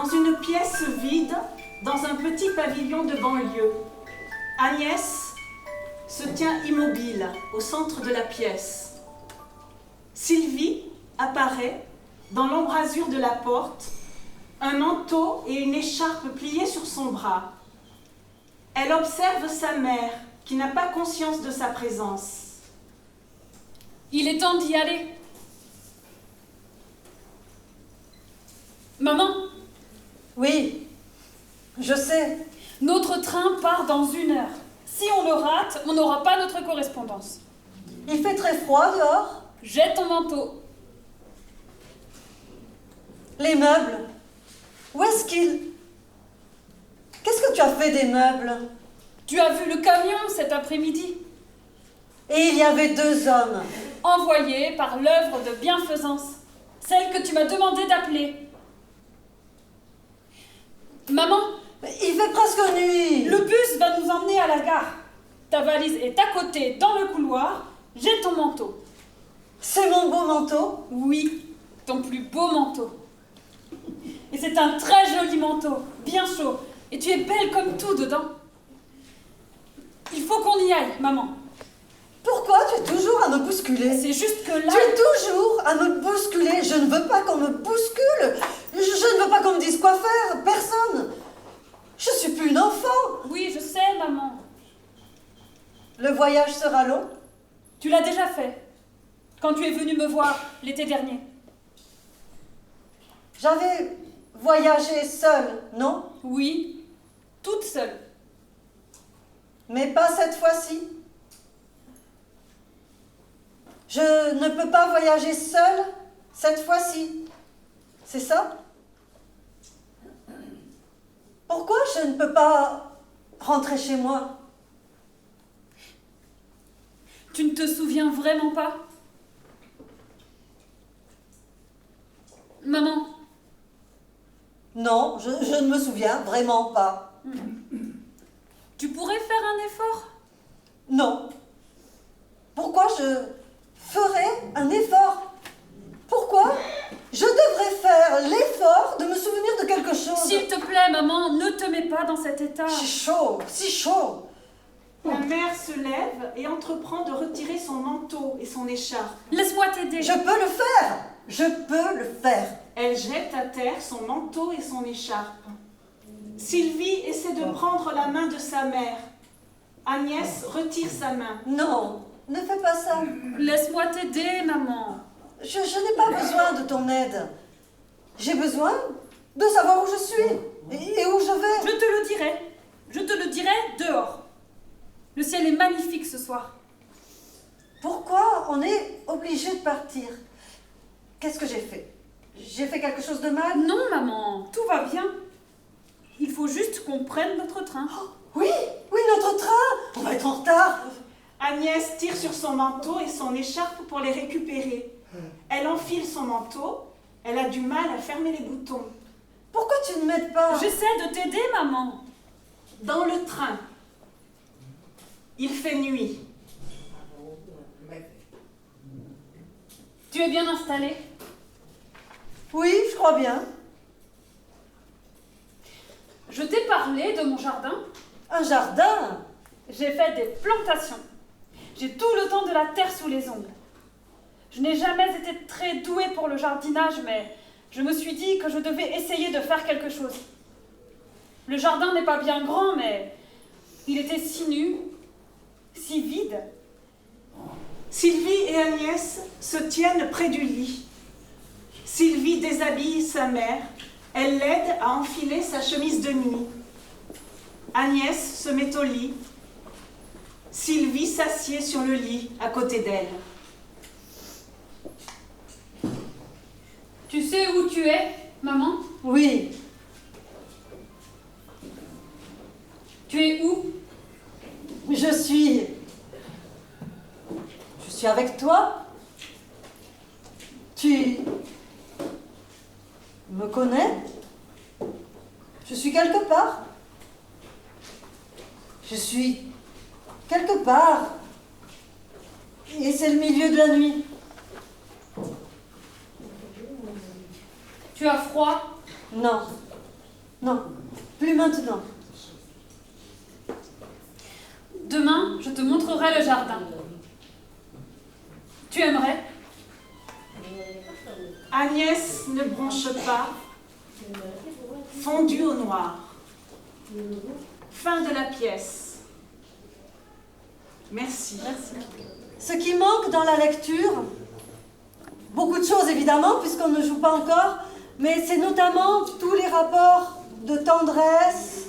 Dans une pièce vide, dans un petit pavillon de banlieue, Agnès se tient immobile au centre de la pièce. Sylvie apparaît dans l'embrasure de la porte, un manteau et une écharpe pliés sur son bras. Elle observe sa mère, qui n'a pas conscience de sa présence. Il est temps d'y aller. Maman? Oui, je sais. Notre train part dans 1 heure. Si on le rate, on n'aura pas notre correspondance. Il fait très froid dehors. Jette ton manteau. Les meubles. Où est-ce qu'ils... Qu'est-ce que tu as fait des meubles? Tu as vu le camion cet après-midi? Et il y avait 2 hommes. Envoyé par l'œuvre de bienfaisance. Celle que tu m'as demandé d'appeler. Maman, Il fait presque nuit. le bus va nous emmener à la gare. Ta valise est à côté, dans le couloir. Jette ton manteau. C'est mon beau manteau. Oui, ton plus beau manteau. Et c'est un très joli manteau, bien chaud. Et tu es belle comme tout dedans. Il faut qu'on y aille, maman. Pourquoi tu es toujours à me bousculer? C'est juste que là... Tu es toujours à me bousculer. Je ne veux pas qu'on me bouscule. Je ne veux pas qu'on me dise quoi faire. Personne. Je suis plus une enfant. Oui, je sais, maman. Le voyage sera long. Tu l'as déjà fait. Quand tu es venue me voir l'été dernier. J'avais voyagé seule, non? Oui, toute seule. Mais pas cette fois-ci. Je ne peux pas voyager seule cette fois-ci. C'est ça? Pourquoi je ne peux pas rentrer chez moi? Tu ne te souviens vraiment pas? Maman, Non, je ne me souviens vraiment pas. tu pourrais faire un effort? Non. Pourquoi je ferais un effort? Pourquoi je devrais faire l'effort de me souvenir de quelque chose? S'il te plaît, maman, ne te mets pas dans cet état. C'est chaud, si chaud. La mère se lève et entreprend de retirer son manteau et son écharpe. Laisse-moi t'aider. Je peux le faire. Je peux le faire. Elle jette à terre son manteau et son écharpe. Sylvie essaie de prendre la main de sa mère. Agnès retire sa main. Non, ne fais pas ça. Laisse-moi t'aider, maman. Je n'ai pas besoin de ton aide. J'ai besoin de savoir où je suis et où je vais. Je te le dirai. Je te le dirai dehors. Le ciel est magnifique ce soir. Pourquoi on est obligé de partir? Qu'est-ce que j'ai fait? J'ai fait quelque chose de mal? Non, maman, tout va bien. Il faut juste qu'on prenne notre train. Oui, oui, notre train. On va être en retard. Agnès tire sur son manteau et son écharpe pour les récupérer. Elle enfile son manteau. Elle a du mal à fermer les boutons. Pourquoi tu ne m'aides pas? J'essaie de t'aider, maman. Dans le train, il fait nuit. Tu es bien installée? Oui, je crois bien. Je t'ai parlé de mon jardin. Un jardin? J'ai fait des plantations. J'ai tout le temps de la terre sous les ongles. Je n'ai jamais été très douée pour le jardinage, mais je me suis dit que je devais essayer de faire quelque chose. Le jardin n'est pas bien grand, mais il était si nu, si vide. Sylvie et Agnès se tiennent près du lit. Sylvie déshabille sa mère. Elle l'aide à enfiler sa chemise de nuit. Agnès se met au lit. Sylvie s'assied sur le lit à côté d'elle. Tu sais où tu es, maman? Oui. Tu es où? Je suis avec toi. Tu me connais? Je suis quelque part. Je suis quelque part. Et c'est le milieu de la nuit. Tu as froid? Non, Non, plus maintenant. Demain, je te montrerai le jardin. Tu aimerais? Agnès ne bronche pas, fondue au noir. Fin de la pièce. Merci. Ce qui manque dans la lecture, beaucoup de choses évidemment, puisqu'on ne joue pas encore, mais c'est notamment tous les rapports de tendresse,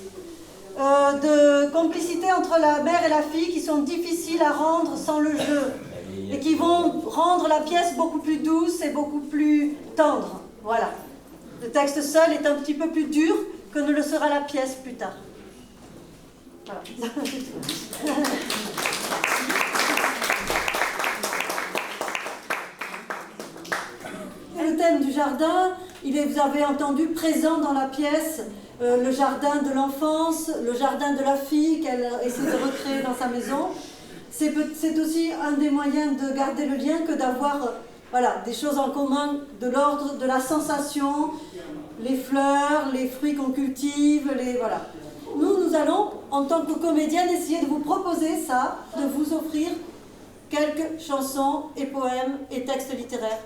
de complicité entre la mère et la fille qui sont difficiles à rendre sans le jeu et qui vont rendre la pièce beaucoup plus douce et beaucoup plus tendre. Voilà. Le texte seul est un petit peu plus dur que ne le sera la pièce plus tard. Voilà. Le thème du jardin, vous avez entendu présent dans la pièce, le jardin de l'enfance, le jardin de la fille qu'elle essaie de recréer dans sa maison. C'est aussi un des moyens de garder le lien que d'avoir des choses en commun de l'ordre de la sensation, les fleurs, les fruits qu'on cultive, voilà. Nous allons, en tant que comédienne, essayer de vous proposer ça, de vous offrir quelques chansons et poèmes et textes littéraires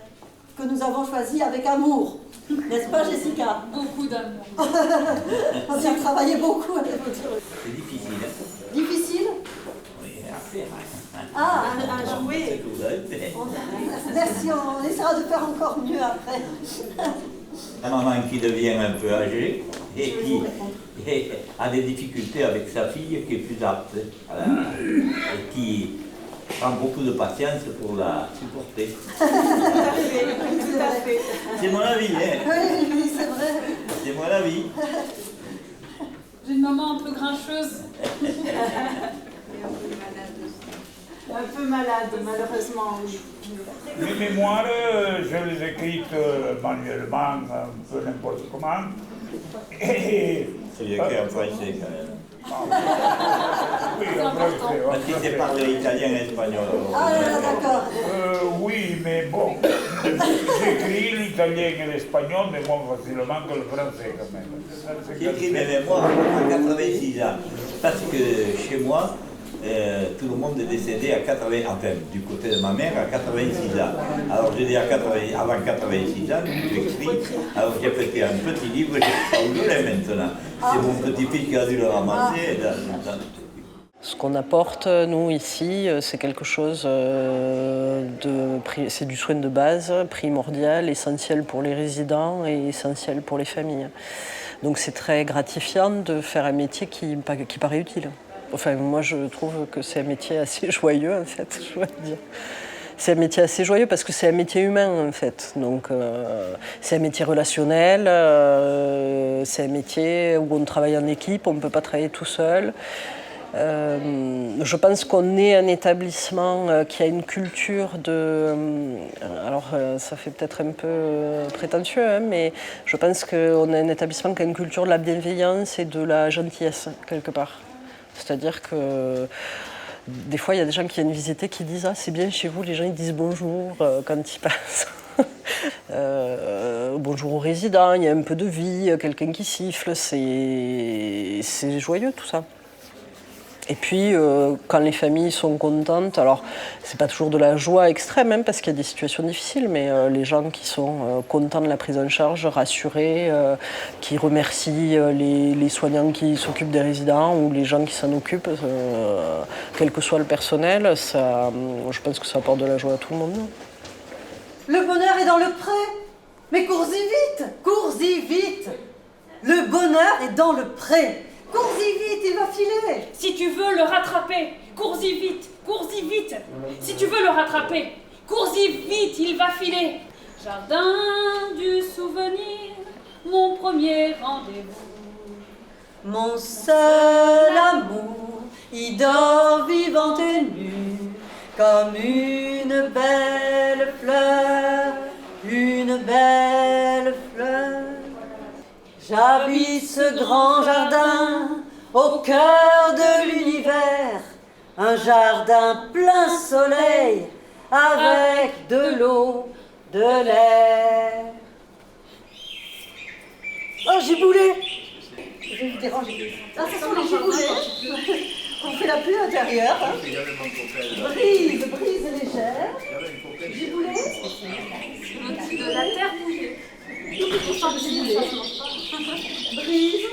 que nous avons choisis avec amour. N'est-ce pas, Jessica? Beaucoup d'amour. On a travaillé beaucoup. C'est difficile. Difficile? Oui, à faire. Ah, À jouer. C'est tout, hein. merci, on essaiera de faire encore mieux après. La maman qui devient un peu âgée et qui a des difficultés avec sa fille qui est plus apte. Voilà. Et qui prend beaucoup de patience pour la supporter. Tout à fait. C'est mon avis, hein. Oui, c'est vrai. C'est mon avis. J'ai une maman un peu grincheuse. Un peu malade, malheureusement, oui. Mes mémoires, je les ai écrites manuellement, un peu n'importe comment. Et... C'est écrit en français quand même. Oui, en français. Parce qu'il sait parler italien et espagnol. Ah là, d'accord. Oui, mais bon, j'écris l'italien et l'espagnol, mais moins facilement que le français quand même. J'ai écrit mes mémoires à 86 ans. Parce que chez moi, tout le monde est décédé à 80, enfin du côté de ma mère à 86 ans. Alors j'ai dit avant 86 ans, j'ai écrit, alors j'ai fait un petit livre, je l'ai maintenant. C'est mon petit-fils qui a dû le ramasser. Ce qu'on apporte, nous, ici, c'est quelque chose c'est du soin de base, primordial, essentiel pour les résidents et essentiel pour les familles. Donc c'est très gratifiant de faire un métier qui paraît utile. Enfin, moi, je trouve que c'est un métier assez joyeux, en fait, je dois dire. C'est un métier assez joyeux parce que c'est un métier humain, en fait. Donc, c'est un métier relationnel, c'est un métier où on travaille en équipe, on ne peut pas travailler tout seul. Je pense qu'on est un établissement qui a une culture de... alors, ça fait peut-être un peu prétentieux, hein, mais je pense qu'on a un établissement qui a une culture de la bienveillance et de la gentillesse, quelque part. C'est-à-dire que des fois, il y a des gens qui viennent visiter qui disent « Ah, c'est bien chez vous », les gens ils disent bonjour quand ils passent. Bonjour aux résidents, il y a un peu de vie, quelqu'un qui siffle, c'est joyeux tout ça. Et puis, quand les familles sont contentes, alors c'est pas toujours de la joie extrême, hein, parce qu'il y a des situations difficiles, mais les gens qui sont contents de la prise en charge, rassurés, qui remercient les soignants qui s'occupent des résidents ou les gens qui s'en occupent, quel que soit le personnel, ça, je pense que ça apporte de la joie à tout le monde. Le bonheur est dans le pré. Mais cours-y vite, cours-y vite. Le bonheur est dans le pré. Cours-y vite, il va filer. Si tu veux le rattraper, cours-y vite, cours-y vite. Si tu veux le rattraper, cours-y vite, il va filer. Jardin du souvenir, mon premier rendez-vous. Mon seul amour, il dort vivant et nu, comme une belle fleur, une belle fleur. J'habite ce grand jardin au cœur de l'univers, un jardin plein soleil avec de l'eau, de l'air. Oh, Giboulé, Je vais vous déranger. Là, ce sont les giboulées. On fait la pluie intérieure. Hein. Brise légère. Giboulée. De la terre mouillée. On sent le giboulée. Brise.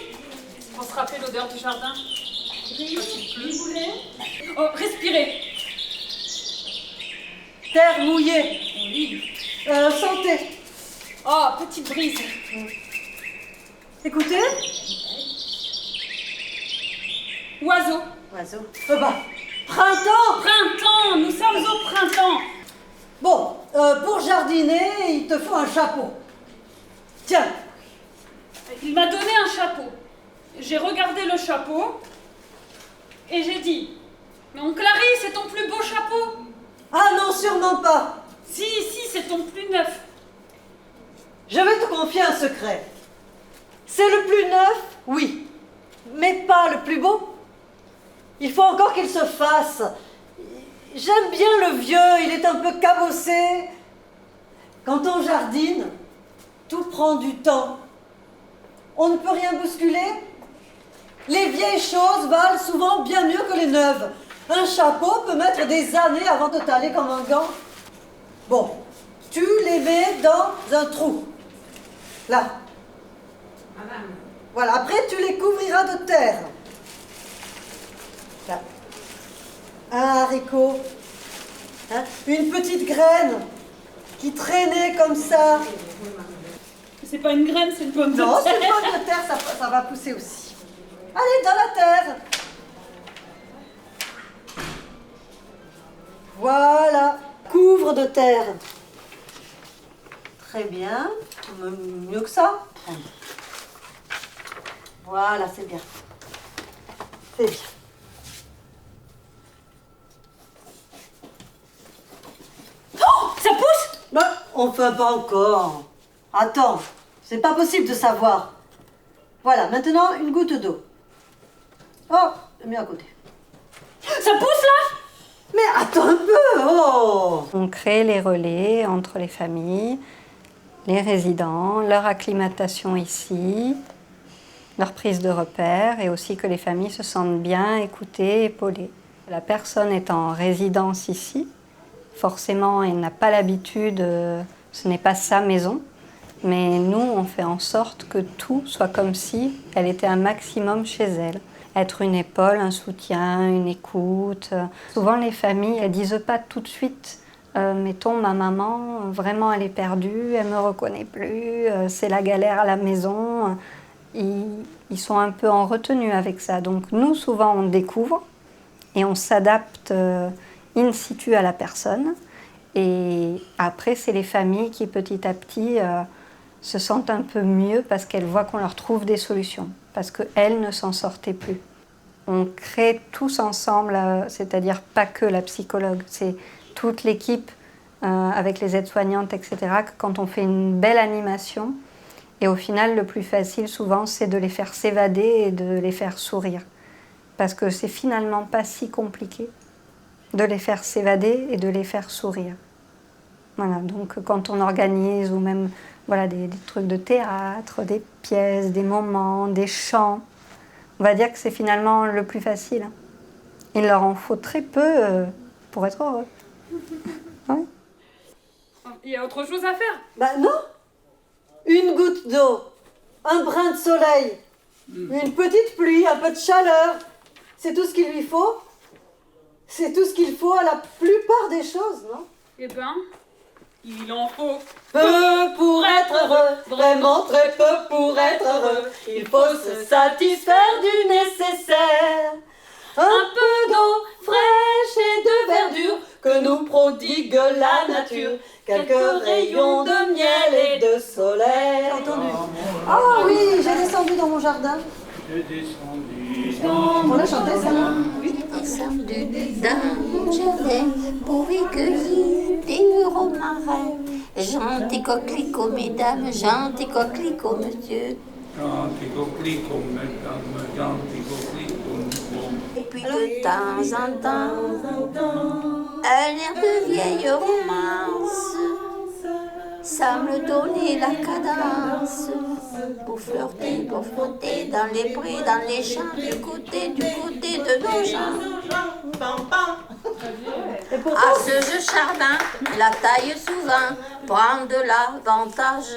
On se rappelle l'odeur du jardin. Giboulée. Oh, respirez. Terre mouillée. Santé. Oh, petite brise. Écoutez. Oiseau. Oiseau. Printemps. Printemps, nous sommes au printemps. Bon, pour jardiner, il te faut un chapeau. Tiens. Il m'a donné un chapeau. J'ai regardé le chapeau et j'ai dit, mais mon Clarisse, c'est ton plus beau chapeau. Ah non, sûrement pas. Si, c'est ton plus neuf. Je vais te confier un secret. C'est le plus neuf, oui, mais pas le plus beau. Il faut encore qu'il se fasse. J'aime bien le vieux, il est un peu cabossé. Quand on jardine, tout prend du temps. On ne peut rien bousculer. Les vieilles choses valent souvent bien mieux que les neuves. Un chapeau peut mettre des années avant de t'aller comme un gant. Bon, tu les mets dans un trou. Là. Voilà, après tu les couvriras de terre. Là. Un haricot. Hein, une petite graine qui traînait comme ça. C'est pas une graine, c'est une pomme de terre. Non, c'est une pomme de terre, ça va pousser aussi. Allez, dans la terre. Voilà, couvre de terre. Très bien, mieux que ça. Voilà, c'est bien. C'est bien. Oh, ça pousse? Non, on ne fait pas encore. Attends, c'est pas possible de savoir. Voilà, maintenant une goutte d'eau. Oh, je mets à côté. Ça pousse là? Mais attends un peu, oh! On crée les relais entre les familles, les résidents, leur acclimatation ici, leur prise de repère et aussi que les familles se sentent bien écoutées, épaulées. La personne est en résidence ici, forcément elle n'a pas l'habitude, ce n'est pas sa maison, mais nous on fait en sorte que tout soit comme si elle était un maximum chez elle. Être une épaule, un soutien, une écoute. Souvent les familles, elles disent pas tout de suite mettons ma maman, vraiment elle est perdue, elle me reconnaît plus, c'est la galère à la maison. Ils sont un peu en retenue avec ça. Donc nous, souvent, on découvre et on s'adapte in situ à la personne. Et après, c'est les familles qui, petit à petit, se sentent un peu mieux parce qu'elles voient qu'on leur trouve des solutions, parce qu'elles ne s'en sortaient plus. On crée tous ensemble, c'est-à-dire pas que la psychologue, c'est toute l'équipe avec les aides-soignantes, etc., que quand on fait une belle animation, et au final, le plus facile, souvent, c'est de les faire s'évader et de les faire sourire. Parce que c'est finalement pas si compliqué de les faire s'évader et de les faire sourire. Voilà, donc quand on organise, ou même voilà, des trucs de théâtre, des pièces, des moments, des chants, on va dire que c'est finalement le plus facile. Il leur en faut très peu pour être heureux. Oui. Il y a autre chose à faire. Ben non! Une goutte d'eau, un brin de soleil, une petite pluie, un peu de chaleur. C'est tout ce qu'il lui faut. C'est tout ce qu'il faut à la plupart des choses, non? Eh ben, il en faut peu pour être heureux, vraiment très peu pour être heureux. Il faut se satisfaire du nécessaire. Un peu d'eau fraîche et de verdure que nous prodigue la nature. Quelques rayons de miel et de soleil. Entendu? Ah oui, j'ai descendu dans mon jardin. On a chanté ça? Descendu d'un jardin pour y cueillir des romarins. Gentil coquelicot, mesdames, gentil coquelicot, monsieur. Gentil coquelicot, mesdames, gentil coquelicot, monsieur. Et puis de temps en temps, un air de vieille romance. ça me donnait la cadence. Pour flirter, dans les prés, dans les champs, du côté de nos champs. À ce jeu chardin, la taille souvent prend de l'avantage.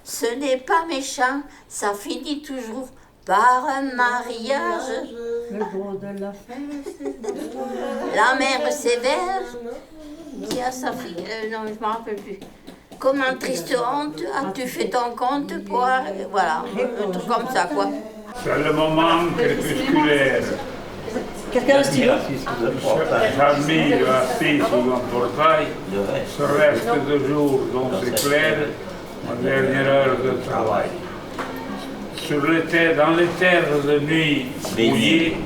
Ce n'est pas méchant, ça finit toujours par un mariage. La mère sévère dit à sa fille, non je ne me rappelle plus. Comment triste honte as-tu fait ton compte pour... Voilà, un truc comme ça quoi. C'est le moment crépusculaire. Quelqu'un a un stylo? Jamie, assis sur un portail, ce reste de jour dont s'éclaire ma dernière heure de travail. Dans les terres de nuit mouillées,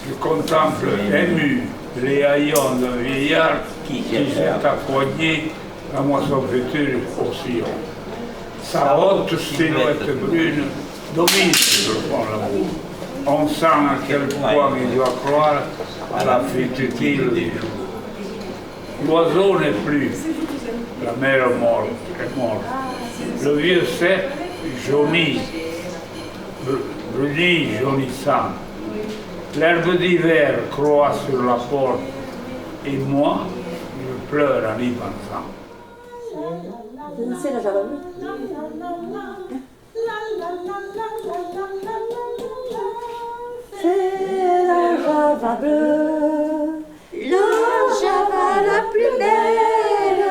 je contemple ému les haillons d'un vieillard qui jette à poignée la moisson future au sillon. Sa haute silhouette brune domine sur le fond l'amour. On sent à quel point il doit croire à la fuite utile du jour. L'oiseau n'est plus, la mer est morte. Le vieux cep jaunit, bruni jaunissant. L'herbe d'hiver croît sur la porte, et moi, je pleure en y pensant. C'est la java bleue. C'est la java bleue. La java la plus belle,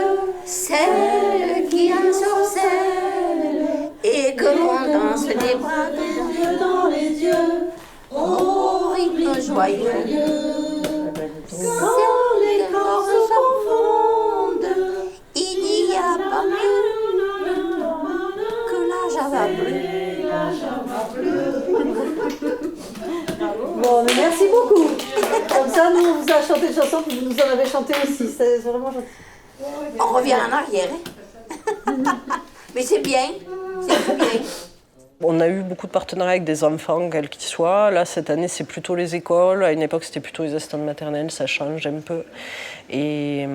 celle qui ensorcelle et que l'on danse les bras dans les yeux, au rythme joyeux. Quand les corps se confondent, il n'y a pas mieux que la java bleue. Bon, mais merci beaucoup. Comme ça, nous, on vous a chanté une chanson, puis vous nous en avez chanté aussi. C'est vraiment gentil. On revient en arrière. Mais c'est bien, c'est très bien. On a eu beaucoup de partenariats avec des enfants, quels qu'ils soient. Là, cette année, c'est plutôt les écoles. À une époque, c'était plutôt les assistantes maternelles. Ça change un peu. Et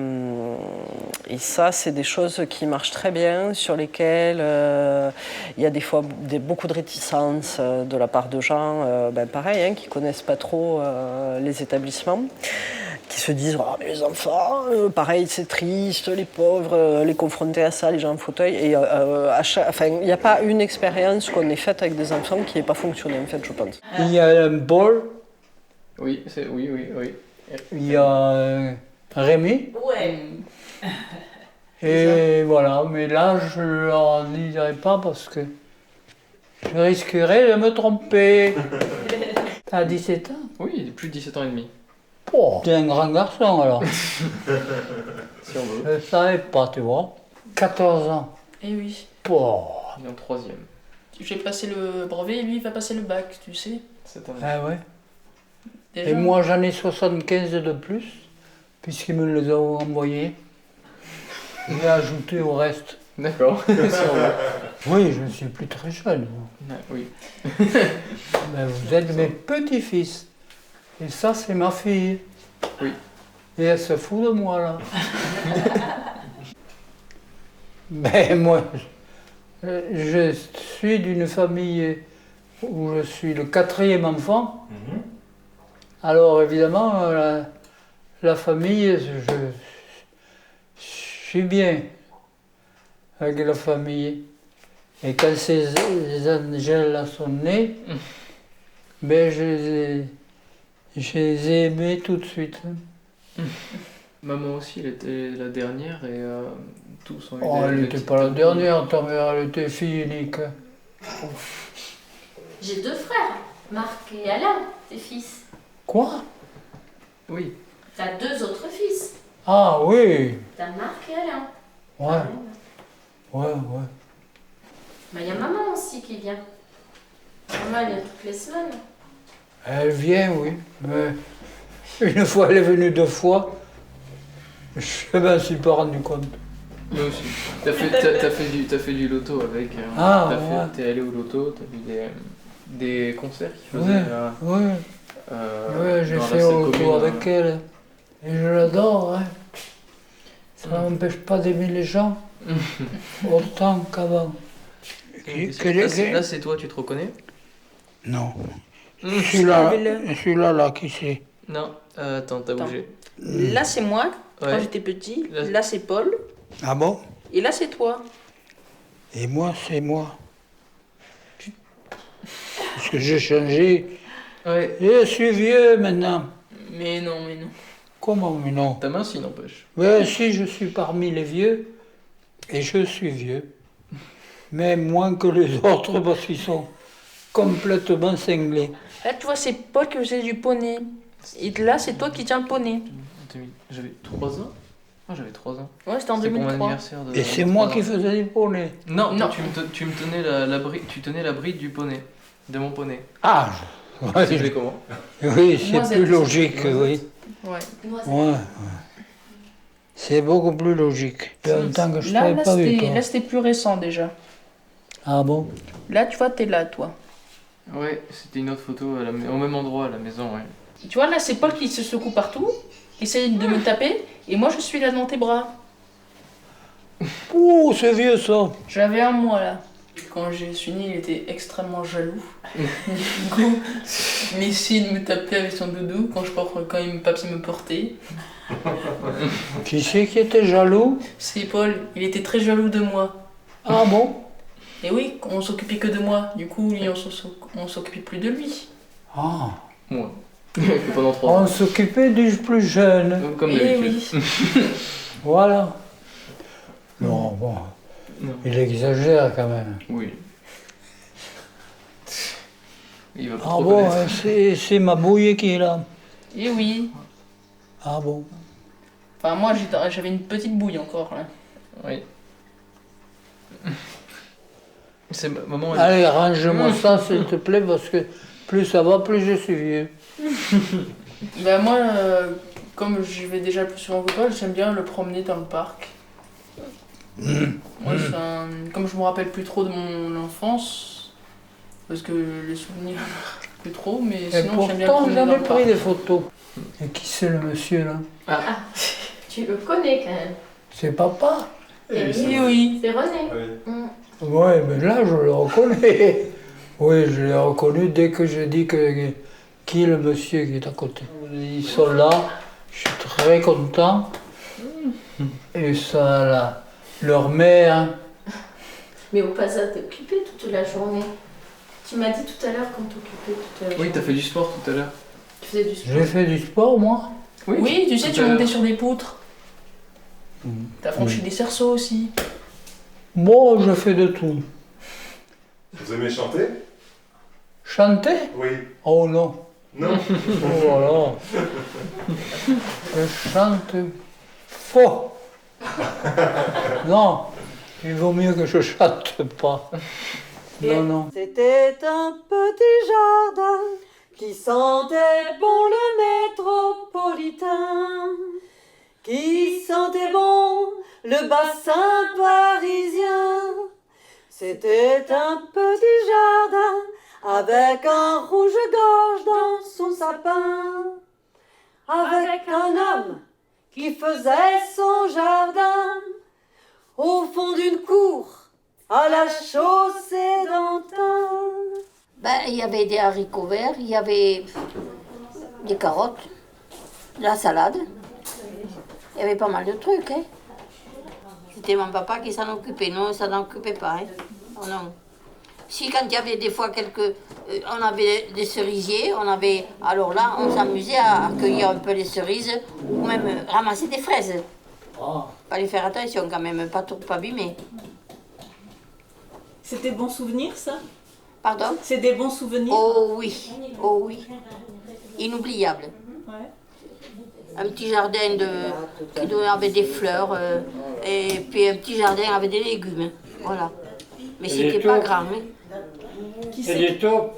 ça, c'est des choses qui marchent très bien, sur lesquelles il y a des fois beaucoup de réticences de la part de gens, pareil, qui ne connaissent pas trop les établissements, qui se disent « Oh, mais les enfants, pareil, c'est triste, les pauvres, les confronter à ça, les gens en fauteuil. » Et il n'y a pas une expérience qu'on ait faite avec des enfants qui n'ait pas fonctionné, en fait, je pense. Il y a un Paul. Oui. Il y a Rémi. Ouais. Et voilà, mais là, je ne leur dirai pas parce que je risquerais de me tromper. T'as 17 ans? Oui, plus de 17 ans et demi. Oh, t'es un grand garçon alors. Si on veut. Je ne savais pas, tu vois. 14 ans. Eh oui. Oh. Il est en 3e. J'ai passé le brevet et lui il va passer le bac, tu sais. Cette année. Ah ouais. Déjà. Et moi j'en ai 75 de plus, puisqu'ils me les ont envoyés. J'ai ajouté au reste. D'accord. Si on veut. Oui, je ne suis plus très jeune. Oui. Mais vous êtes mes petits-fils. Et ça, c'est ma fille. Oui. Et elle se fout de moi, là. Ben, moi, je suis d'une famille où je suis le 4e enfant. Alors, évidemment, la famille, je suis bien avec la famille. Et quand ces angels-là sont nés, ben, je les ai aimés tout de suite. Maman aussi, elle était la dernière et tous ont eu Oh, elle n'était pas la dernière, ta mère, elle était fille unique. J'ai 2 frères, Marc et Alain, tes fils. Quoi? Oui. T'as 2 autres fils. Ah oui. T'as Marc et Alain. Ouais. Ouais. Mais il y a maman aussi qui vient. Maman, elle vient toutes les semaines. Elle vient, oui. Mais une fois, elle est venue 2 fois. Je ne me suis pas rendu compte. Moi aussi. T'as fait du loto avec. T'es allé au loto, t'as vu des concerts qui faisaient. Ouais, j'ai fait au loto avec elle. Et je l'adore, hein. Ça n'empêche pas d'aimer les gens. Autant qu'avant. Là, c'est toi, tu te reconnais? Non. Celui-là, là, qui c'est? Non, attends, t'as bougé. Là, c'est moi, quand j'étais petit. Là, c'est Paul. Ah bon? Et là, c'est toi. Et moi, c'est moi. Parce que j'ai changé. Ouais. Je suis vieux maintenant. Mais non, mais non. Comment, mais non? Ta main, si, n'empêche. Oui, si, je suis parmi les vieux. Et je suis vieux. Mais moins que les autres parce qu'ils sont complètement cinglés. Là, tu vois, c'est Paul qui faisait du poney. Et là, c'est toi qui tiens le poney. J'avais 3 ans? Ah, j'avais 3 ans. Ouais, c'était en 2003. Pour mon anniversaire de... Et c'est moi qui faisais du poney. Non, non. Tu me tenais tu tenais la bride du poney. De mon poney. Ah, ouais. Tu sais comment? Oui, c'est plus logique, oui. Ouais. Ouais. C'est beaucoup plus logique. En tant que je t'avais pas vu, toi. Là, c'était plus récent déjà. Ah bon? Là, tu vois, t'es là, toi. Ouais, c'était une autre photo au même endroit à la maison, ouais. Tu vois, là, c'est Paul qui se secoue partout, essaye de me taper, et moi, je suis là dans tes bras. Ouh, c'est vieux ça. J'avais un mois là. Quand je suis née, il était extrêmement jaloux. Du coup, il essayait de me taper avec son doudou quand il me portait. Qui c'est qui était jaloux? C'est Paul, il était très jaloux de moi. Ah bon? Et oui, on s'occupait que de moi. Du coup, on s'occupait plus de lui. Ah. Moi. Pendant 3 ans. On s'occupait du plus jeune. Comme d'habitude. Oui. Voilà. Non, bon. Non. Il exagère quand même. Oui. Il va pas ah bon, c'est ma bouille qui est là. Et oui. Ah bon. Enfin, moi, j'avais une petite bouille encore, là. Oui. Maman, allez, range-moi ça, s'il te plaît, parce que plus ça va, plus je suis vieux. Ben moi, comme j'y vais déjà plus souvent que toi, j'aime bien le promener dans le parc. Moi, comme je me rappelle plus trop de mon enfance, parce que les souvenirs, plus trop, mais sinon j'aime bien le promener dans le parc. J'en ai pris des photos. Et qui c'est le monsieur là? Ah, tu le connais quand même. C'est papa? Oui. C'est René. Oui. Ouais, mais là je le reconnais. Oui, je l'ai reconnu dès que j'ai dit qui est le monsieur qui est à côté. Ils sont là, je suis très content. Et ça, là, leur mère. Mais au pas à t'occuper toute la journée. Tu m'as dit tout à l'heure qu'on t'occupait toute la journée. Oui, t'as fait du sport tout à l'heure. Tu faisais du sport? J'ai fait du sport, moi. Oui, tu sais, tu montais sur des poutres. T'as franchi des cerceaux aussi. Moi, je fais de tout. Vous aimez chanter? Chanter? Oui. Oh non. Non. Oh voilà. Je chante faux. Non, il vaut mieux que je chante pas. Non, non. C'était un petit jardin qui sentait bon le métropolitain, qui sentait bon le bassin parisien. C'était un petit jardin avec un rouge-gorge dans son sapin, avec un homme qui faisait son jardin au fond d'une cour à la chaussée d'Antin. Ben, il y avait des haricots verts, il y avait des carottes, de la salade. Il y avait pas mal de trucs, hein. C'était mon papa qui s'en occupait, nous on s'en occupait pas, hein. Oh non. Si quand il y avait des fois on avait des cerisiers, alors là on s'amusait à cueillir un peu les cerises ou même ramasser des fraises. Fallait faire attention quand même, pas trop abîmer. C'est des bons souvenirs, ça? Pardon? C'est des bons souvenirs? Oh oui, oh oui. Inoubliable. Ouais. Un petit jardin qui avait des fleurs et puis un petit jardin avec des légumes. Voilà. Mais c'était pas grand. Hein. Et des taupes?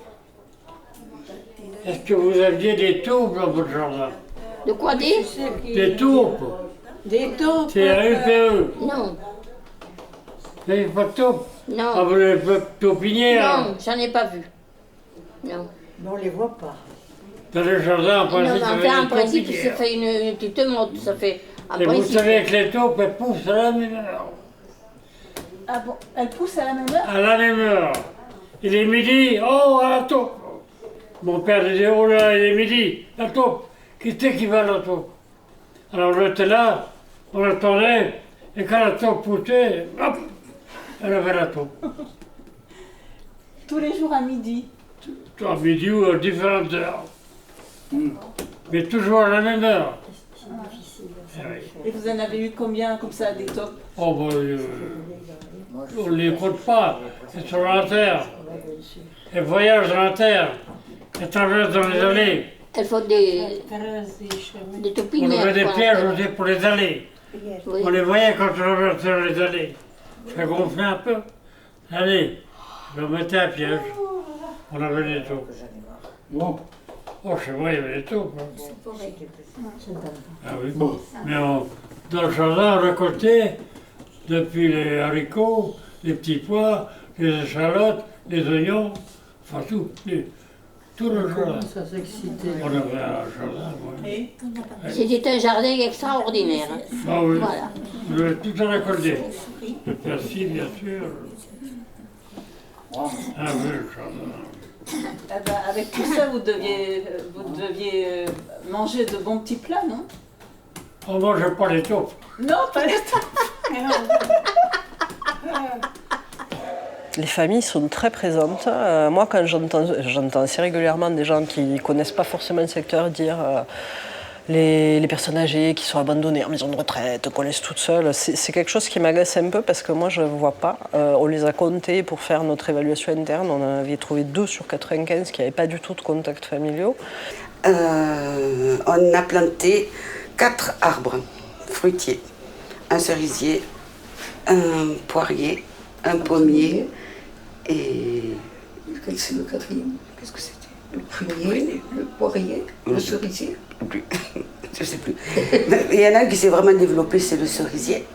Est-ce que vous aviez des taupes dans votre jardin? De quoi dire? Des taupes? Des taupes? C'est la UPE? Non. Vous n'avez pas de taupes? Non. Ah, vous n'avez pas de taupinière? Non, j'en ai pas vu. Non. Mais on les voit pas. Dans le jardin, en principe, en principe, ça fait une petite motte. Ça fait, et vous savez que les taupes, elles poussent là, mais non. Ah bon, elles poussent à la même heure? À la même heure. Il est midi, oh, à la taupe. Mon père disait, oh là, il est midi, la taupe. Qui c'est qui va à la taupe? Alors j'étais là, on attendait, et quand la taupe poussait, hop, elle avait la taupe. Tous les jours à midi? À midi ou à différentes heures. Mais toujours à la même heure. Et vous en avez eu combien comme ça, des taupes? Oh, ben, on ne les compte pas. Elles sont dans la terre. Elles voyagent dans la terre. Elles traversent dans les allées. Elles font des On topinaires. avait des pièges aussi pour les allées. Oui. On les voyait quand on traversait dans les allées. Ça gonflait un peu. Allez, je mettais un piège. On avait des taupes. Bon. Oh, chez moi, il y avait des taupes. Hein. Ah oui, bon. Mais dans le jardin, on récoltait depuis les haricots, les petits pois, les échalotes, les oignons, enfin tout le jardin. Ça s'excitait. On avait un jardin, oui. C'était un jardin extraordinaire. Ah oui, Voilà. on avait tout à récolter. Le persil, bien sûr. Ah oui, le jardin. Eh ben, avec tout ça, vous deviez manger de bons petits plats, non? On ne mangeait pas les taupes. Non, pas les taupes. Les familles sont très présentes. Moi, quand j'entends assez régulièrement des gens qui ne connaissent pas forcément le secteur dire les personnes âgées qui sont abandonnées en maison de retraite, qu'on laisse toutes seules, c'est quelque chose qui m'agace un peu parce que moi, je ne vois pas. On les a comptés pour faire notre évaluation interne. On en avait trouvé 2 sur 95 qui n'avaient pas du tout de contacts familiaux. On a planté 4 arbres fruitiers. Un cerisier, un poirier, un pommier et... C'est le quatrième. Qu'est-ce que c'était? Le prunier, le poirier, le cerisier? Plus. Je ne sais plus. Il y en a un qui s'est vraiment développé, c'est le cerisier.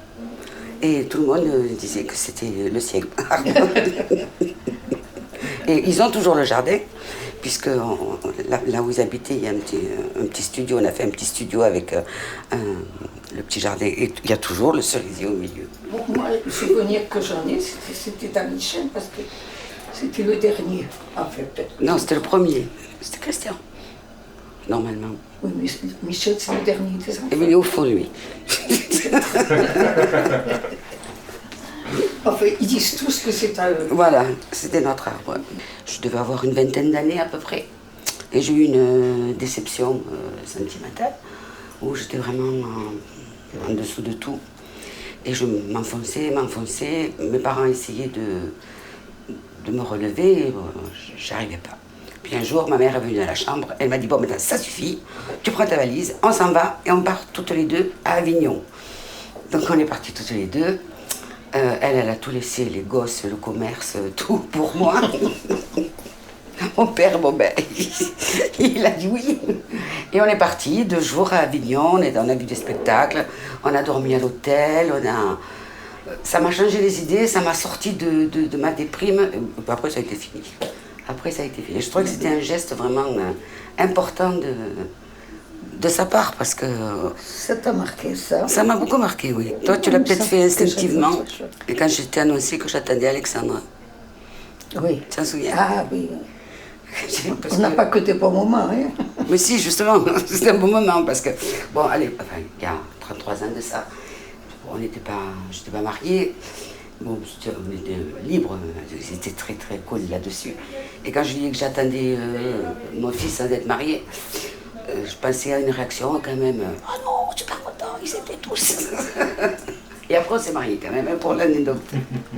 Et tout le monde disait que c'était le sien. Et ils ont toujours le jardin, puisque là où ils habitaient, il y a un petit studio. On a fait un petit studio avec le petit jardin. Et il y a toujours le cerisier au milieu. Bon, moi, le souvenir que j'en ai, c'était à Michel, parce que c'était le dernier, en fait. Non, c'était le premier. C'était Christian, normalement. Oui, mais Michel, c'est le dernier des enfants. Et il est au fond, lui. Enfin, ils disent tous que c'est à eux. Voilà, c'était notre arbre. Je devais avoir une vingtaine d'années à peu près. Et j'ai eu une déception sentimentale, où j'étais vraiment en dessous de tout. Et je m'enfonçais. Mes parents essayaient de me relever, et j'arrivais pas. Puis un jour, ma mère est venue dans la chambre, elle m'a dit « Bon, maintenant, ça suffit, tu prends ta valise, on s'en va, et on part toutes les deux à Avignon. » Donc on est partis toutes les deux. Elle a tout laissé, les gosses, le commerce, tout pour moi. Mon père, il a dit oui. Et on est partis 2 jours à Avignon, on a vu des spectacles, on a dormi à l'hôtel, ça m'a changé les idées, ça m'a sorti de ma déprime. Après, ça a été fini. Je trouvais que c'était un geste vraiment important de sa part, parce que... Ça t'a marqué, ça? Ça m'a beaucoup marqué, oui. Toi, tu l'as peut-être fait instinctivement. Et quand je t'ai annoncé que j'attendais Alexandre. Oui. Tu t'en souviens? Ah oui. On n'a pas que des bons moments, hein? Mais si, justement, c'était un bon moment, parce que... Bon, allez, enfin, il y a 33 ans de ça. Je n'étais pas mariée. Bon, on était libres, c'était très très cool là-dessus. Et quand je lui ai dit que j'attendais mon fils sans être marié, je pensais à une réaction quand même. « Oh non, super content, ils étaient tous !» Et après on s'est mariés quand même, pour l'anecdote.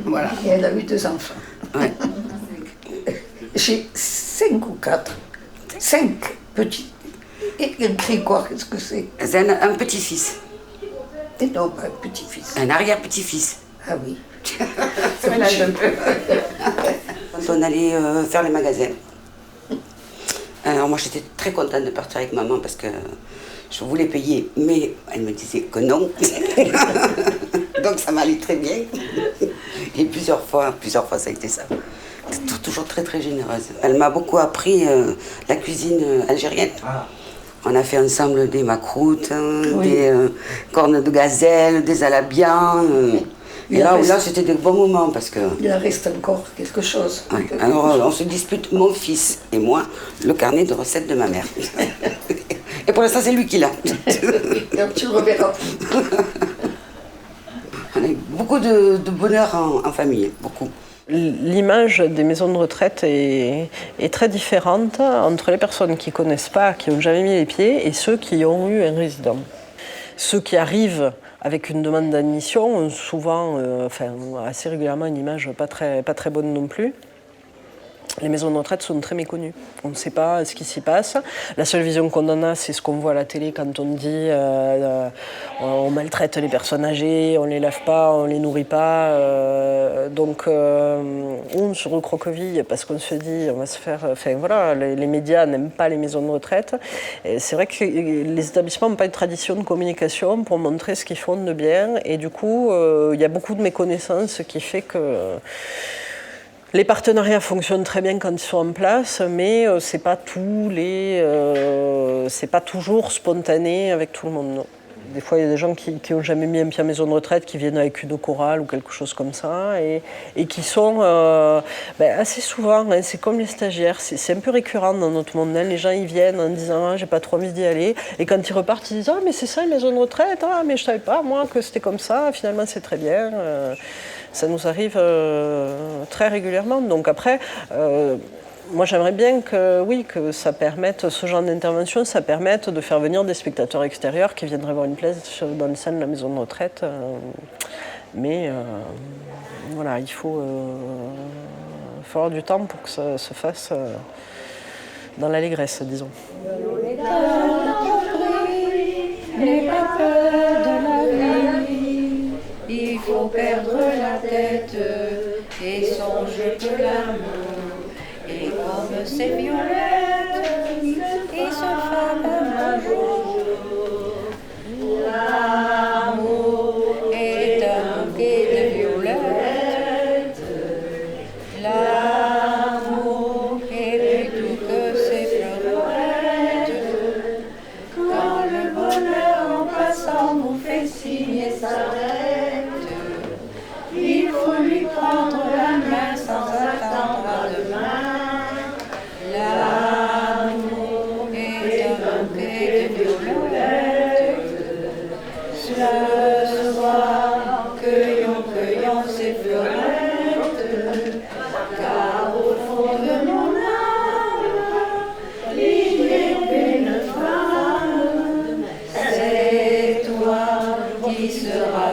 Voilà. Et elle a eu 2 enfants. Ouais. J'ai 5 ou 4. 5 petits. Et Grégoire, qu'est-ce que c'est? C'est un petit-fils. Et non, pas un petit-fils. Un arrière-petit-fils. Ah oui. Ça mélange un peu. Quand on allait faire les magasins. Alors moi j'étais très contente de partir avec maman parce que je voulais payer, mais elle me disait que non. Donc ça m'allait très bien. Et plusieurs fois ça a été ça. Toujours très très généreuse. Elle m'a beaucoup appris la cuisine algérienne. On a fait ensemble des macroutes, des cornes de gazelle, des alabiens. Et là, c'était des bons moments parce que... Il en reste encore quelque chose. Ouais. Alors, on se dispute, mon fils et moi, le carnet de recettes de ma mère. Et pour l'instant, c'est lui qui l'a. Donc, tu le reverras. On a eu beaucoup de bonheur en famille, beaucoup. L'image des maisons de retraite est très différente entre les personnes qui ne connaissent pas, qui n'ont jamais mis les pieds, et ceux qui ont eu un résident. Ceux qui arrivent avec une demande d'admission ont souvent, assez régulièrement, une image pas très bonne non plus. Les maisons de retraite sont très méconnues. On ne sait pas ce qui s'y passe. La seule vision qu'on en a, c'est ce qu'on voit à la télé quand on dit on maltraite les personnes âgées, on ne les lave pas, on ne les nourrit pas. Donc on se recroqueville parce qu'on se dit on va se faire... les médias n'aiment pas les maisons de retraite. Et c'est vrai que les établissements n'ont pas une tradition de communication pour montrer ce qu'ils font de bien. Et du coup, il y a beaucoup de méconnaissance qui fait que... Les partenariats fonctionnent très bien quand ils sont en place, mais c'est pas toujours spontané avec tout le monde. Non. Des fois, il y a des gens qui n'ont jamais mis un pied en maison de retraite, qui viennent avec une chorale ou quelque chose comme ça, et qui sont assez souvent, hein, c'est comme les stagiaires, c'est un peu récurrent dans notre monde. Hein. Les gens ils viennent en disant j'ai pas trop envie d'y aller, et quand ils repartent, ils disent mais c'est ça une maison de retraite, mais je savais pas moi que c'était comme ça. Finalement, c'est très bien. Ça nous arrive très régulièrement. Donc après, moi j'aimerais bien que ça permette, ce genre d'intervention, ça permette de faire venir des spectateurs extérieurs qui viendraient voir une pièce dans les salles de la maison de retraite. Mais voilà, il faut avoir du temps pour que ça se fasse dans l'allégresse, disons. Il faut perdre la tête et songer que l'amour est comme ces violettes qui se fanent un jour. L'amour est un bouquet de violettes. L'amour est plus doux que ces fleurettes. Quand le bonheur en passant nous fait signe et s'arrête, il faut lui prendre la main sans attendre à demain. L'amour est un bouquet de violettes. Ce soir, cueillons ces fleurettes, car au fond de mon âme, il y a une femme. C'est toi qui seras